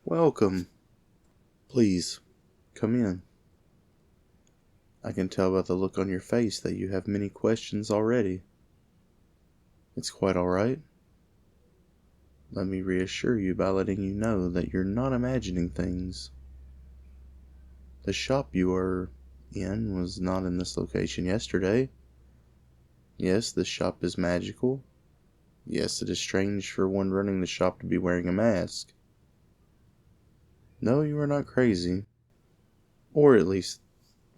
Welcome. Please, come in. I can tell by the look on your face that you have many questions already. It's quite alright. Let me reassure you by letting you know that you're not imagining things. The shop you were in was not in this location yesterday. Yes, this shop is magical. Yes, it is strange for one running the shop to be wearing a mask. No, you are not crazy. Or at least,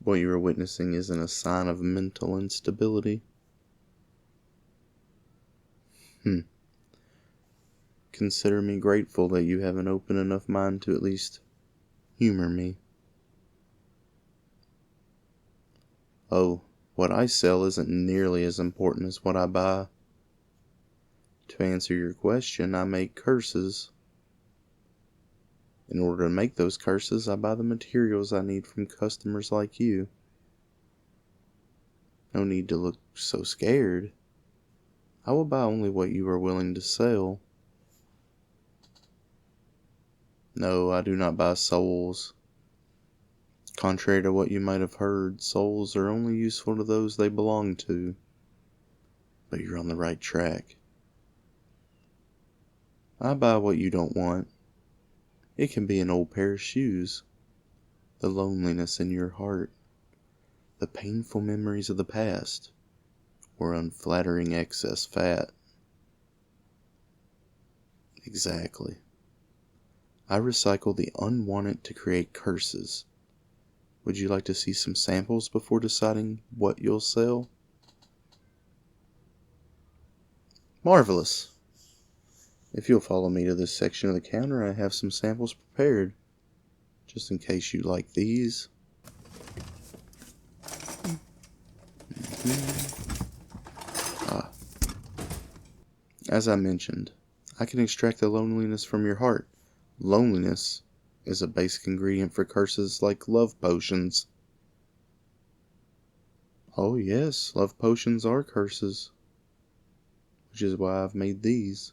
what you are witnessing isn't a sign of mental instability. Consider me grateful that you have an open enough mind to at least humor me. Oh, what I sell isn't nearly as important as what I buy. To answer your question, I make curses. In order to make those curses, I buy the materials I need from customers like you. No need to look so scared. I will buy only what you are willing to sell. No, I do not buy souls. Contrary to what you might have heard, souls are only useful to those they belong to. But you're on the right track. I buy what you don't want. It can be an old pair of shoes, the loneliness in your heart, the painful memories of the past, or unflattering excess fat. Exactly. I recycle the unwanted to create curses. Would you like to see some samples before deciding what you'll sell? Marvelous. If you'll follow me to this section of the counter, I have some samples prepared, just in case you like these. As I mentioned, I can extract the loneliness from your heart. Loneliness is a basic ingredient for curses like love potions. Oh yes, love potions are curses, which is why I've made these.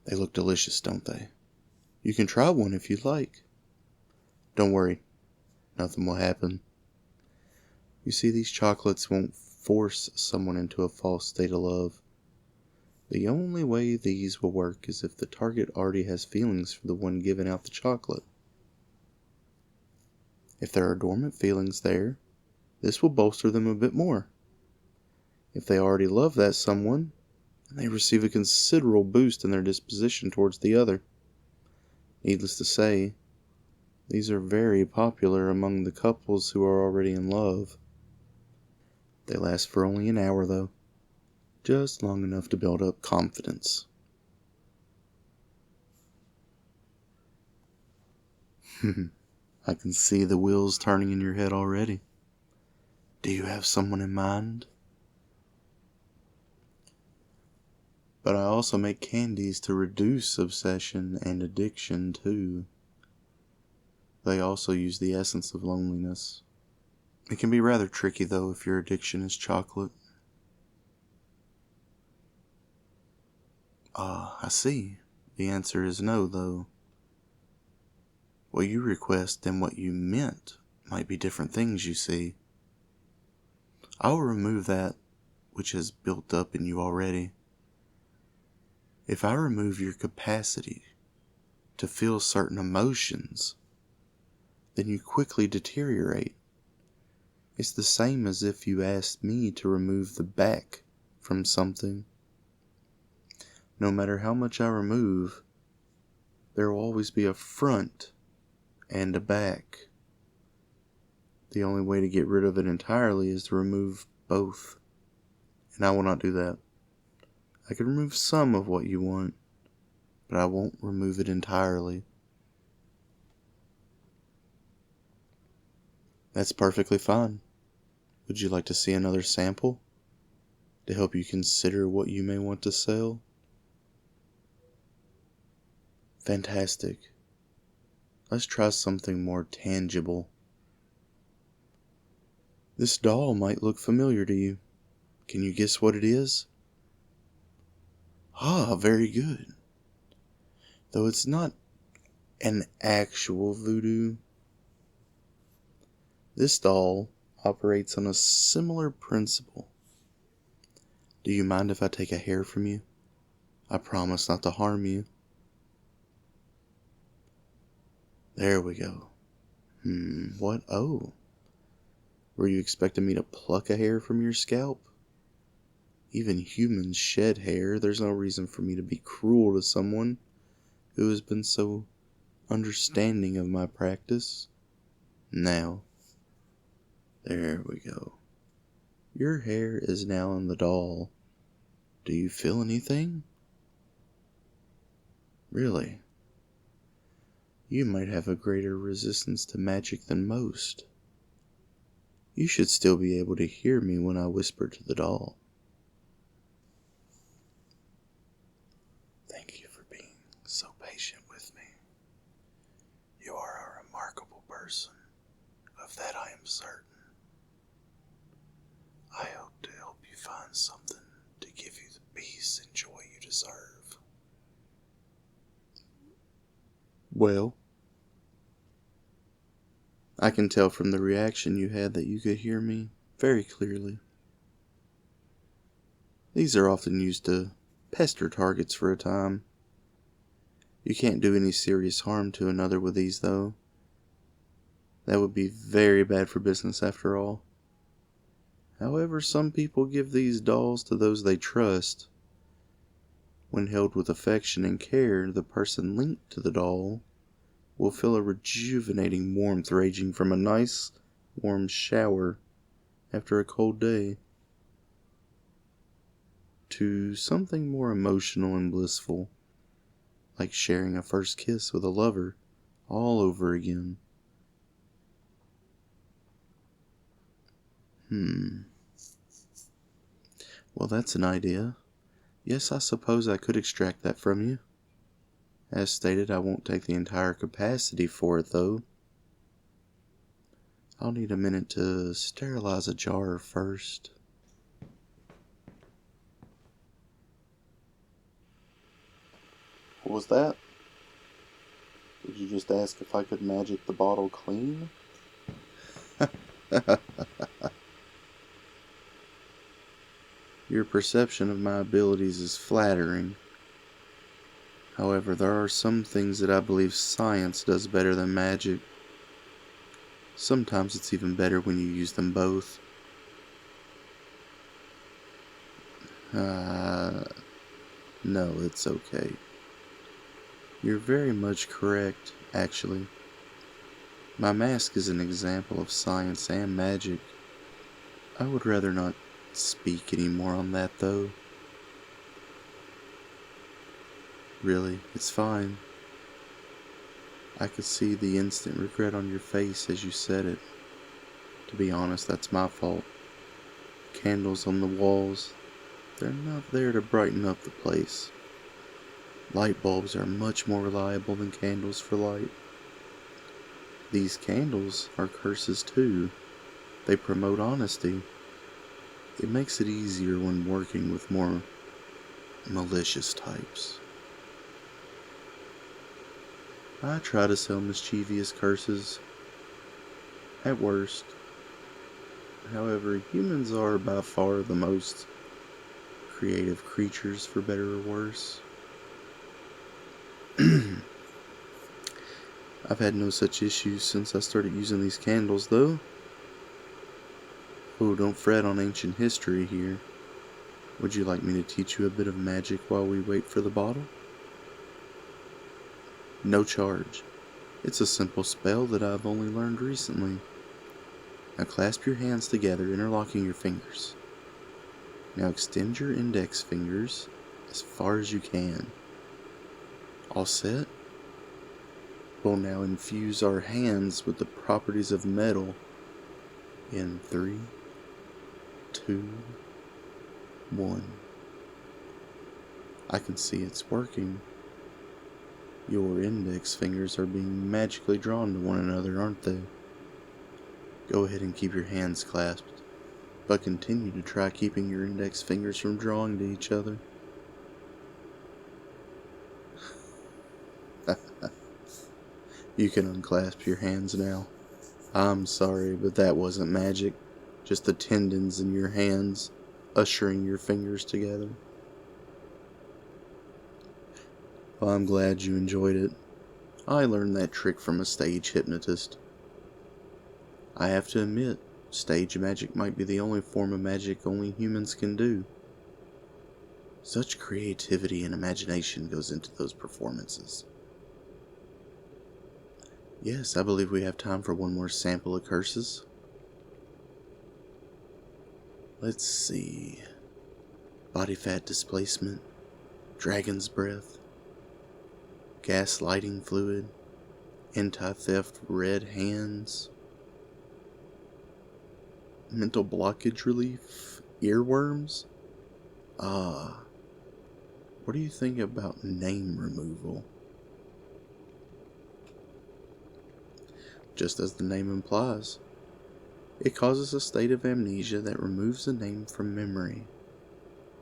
They look delicious, don't they? You can try one if you'd like. Don't worry, nothing will happen. You see, these chocolates won't force someone into a false state of love. The only way these will work is if the target already has feelings for the one giving out the chocolate. If there are dormant feelings there, this will bolster them a bit more. If they already love that someone, then they receive a considerable boost in their disposition towards the other. Needless to say, these are very popular among the couples who are already in love. They last for only an hour though, just long enough to build up confidence. I can see the wheels turning in your head already. Do you have someone in mind? But I also make candies to reduce obsession and addiction too. They also use the essence of loneliness. It can be rather tricky though if your addiction is chocolate. I see. The answer is no though. What you request and what you meant might be different things, you see. I will remove that which has built up in you already. If I remove your capacity to feel certain emotions, then you quickly deteriorate. It's the same as if you asked me to remove the back from something. No matter how much I remove, there will always be a front and a back. The only way to get rid of it entirely is to remove both. And I will not do that. I can remove some of what you want, but I won't remove it entirely. That's perfectly fine. Would you like to see another sample to help you consider what you may want to sell? Fantastic. Let's try something more tangible. This doll might look familiar to you. Can you guess what it is? Ah, very good. Though it's not an actual voodoo, this doll operates on a similar principle. Do you mind if I take a hair from you? I promise not to harm you. There we go. What? Oh. Were you expecting me to pluck a hair from your scalp? Even humans shed hair. There's no reason for me to be cruel to someone who has been so understanding of my practice. Now, there we go. Your hair is now in the doll. Do you feel anything? Really? You might have a greater resistance to magic than most. You should still be able to hear me when I whisper to the doll. Thank you for being so patient with me. You are a remarkable person. Of that I am certain. I hope to help you find something to give you the peace and joy you deserve. Well, I can tell from the reaction you had that you could hear me very clearly. These are often used to pester targets for a time. You can't do any serious harm to another with these, though. That would be very bad for business after all. However, some people give these dolls to those they trust. When held with affection and care, the person linked to the doll will feel a rejuvenating warmth ranging from a nice, warm shower after a cold day to something more emotional and blissful, like sharing a first kiss with a lover all over again. Well, that's an idea. Yes, I suppose I could extract that from you. As stated, I won't take the entire capacity for it, though. I'll need a minute to sterilize a jar first. What was that? Did you just ask if I could magic the bottle clean? Your perception of my abilities is flattering. However, there are some things that I believe science does better than magic. Sometimes it's even better when you use them both. No, it's okay. You're very much correct, actually. My mask is an example of science and magic. I would rather not speak anymore on that, though. Really, it's fine. I could see the instant regret on your face as you said it. To be honest, that's my fault. Candles on the walls, they're not there to brighten up the place. Light bulbs are much more reliable than candles for light. These candles are curses too. They promote honesty. It makes it easier when working with more malicious types. I try to sell mischievous curses. At worst. However, humans are by far the most creative creatures, for better or worse. I've had no such issues since I started using these candles, though. Oh, don't fret on ancient history here. Would you like me to teach you a bit of magic while we wait for the bottle? No charge. It's a simple spell that I've only learned recently. Now clasp your hands together, interlocking your fingers. Now extend your index fingers as far as you can. All set? We'll now infuse our hands with the properties of metal in 3, 2, 1. I can see it's working. Your index fingers are being magically drawn to one another, aren't they? Go ahead and keep your hands clasped, but continue to try keeping your index fingers from drawing to each other. You can unclasp your hands now. I'm sorry, but that wasn't magic. Just the tendons in your hands ushering your fingers together. Well, I'm glad you enjoyed it. I learned that trick from a stage hypnotist. I have to admit, stage magic might be the only form of magic only humans can do. Such creativity and imagination goes into those performances. Yes, I believe we have time for one more sample of curses. Let's see. Body fat displacement, dragon's breath, gaslighting fluid, anti-theft red hands, mental blockage relief, earworms. What do you think about name removal? Just as the name implies, it causes a state of amnesia that removes a name from memory.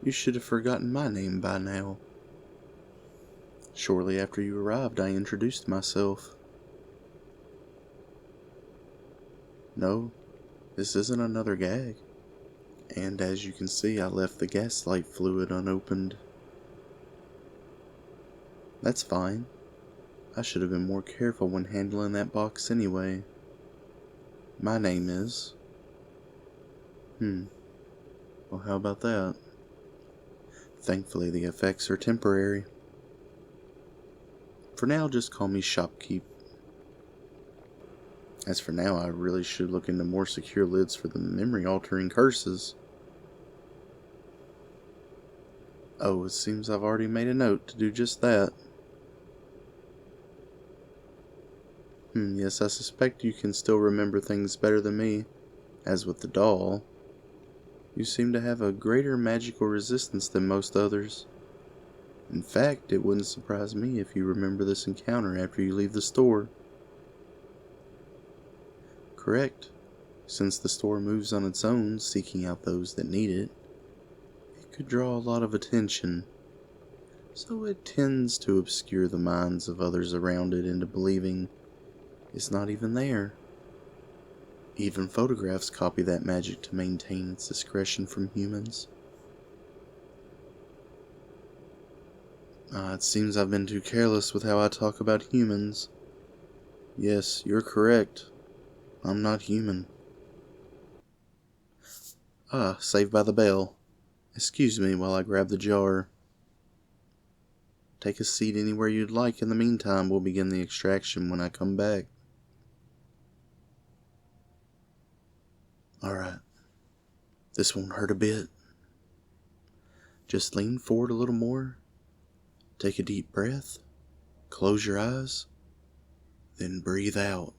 You should have forgotten my name by now. Shortly after you arrived, I introduced myself. No, this isn't another gag. And as you can see, I left the gaslight fluid unopened. That's fine. I should have been more careful when handling that box anyway. My name is... Well, how about that? Thankfully, the effects are temporary. For now, just call me Shopkeep. As for now, I really should look into more secure lids for the memory-altering curses. Oh, it seems I've already made a note to do just that. Yes, I suspect you can still remember things better than me. As with the doll, you seem to have a greater magical resistance than most others. In fact, it wouldn't surprise me if you remember this encounter after you leave the store. Correct. Since the store moves on its own, seeking out those that need it, it could draw a lot of attention. So it tends to obscure the minds of others around it into believing it's not even there. Even photographs copy that magic to maintain its discretion from humans. It seems I've been too careless with how I talk about humans. Yes, you're correct. I'm not human. Saved by the bell. Excuse me while I grab the jar. Take a seat anywhere you'd like. In the meantime, we'll begin the extraction when I come back. Alright. This won't hurt a bit. Just lean forward a little more. Take a deep breath. Close your eyes. Then breathe out.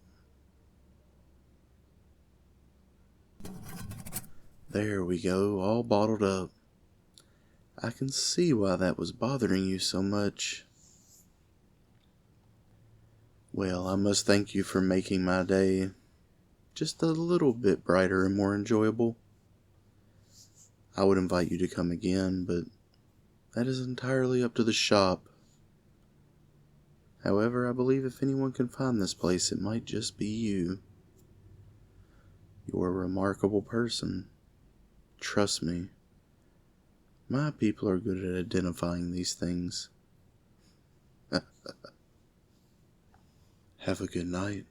There we go, all bottled up. I can see why that was bothering you so much. Well, I must thank you for making my day just a little bit brighter and more enjoyable. I would invite you to come again, but that is entirely up to the shop. However, I believe if anyone can find this place, it might just be you. You're a remarkable person. Trust me. My people are good at identifying these things. Have a good night.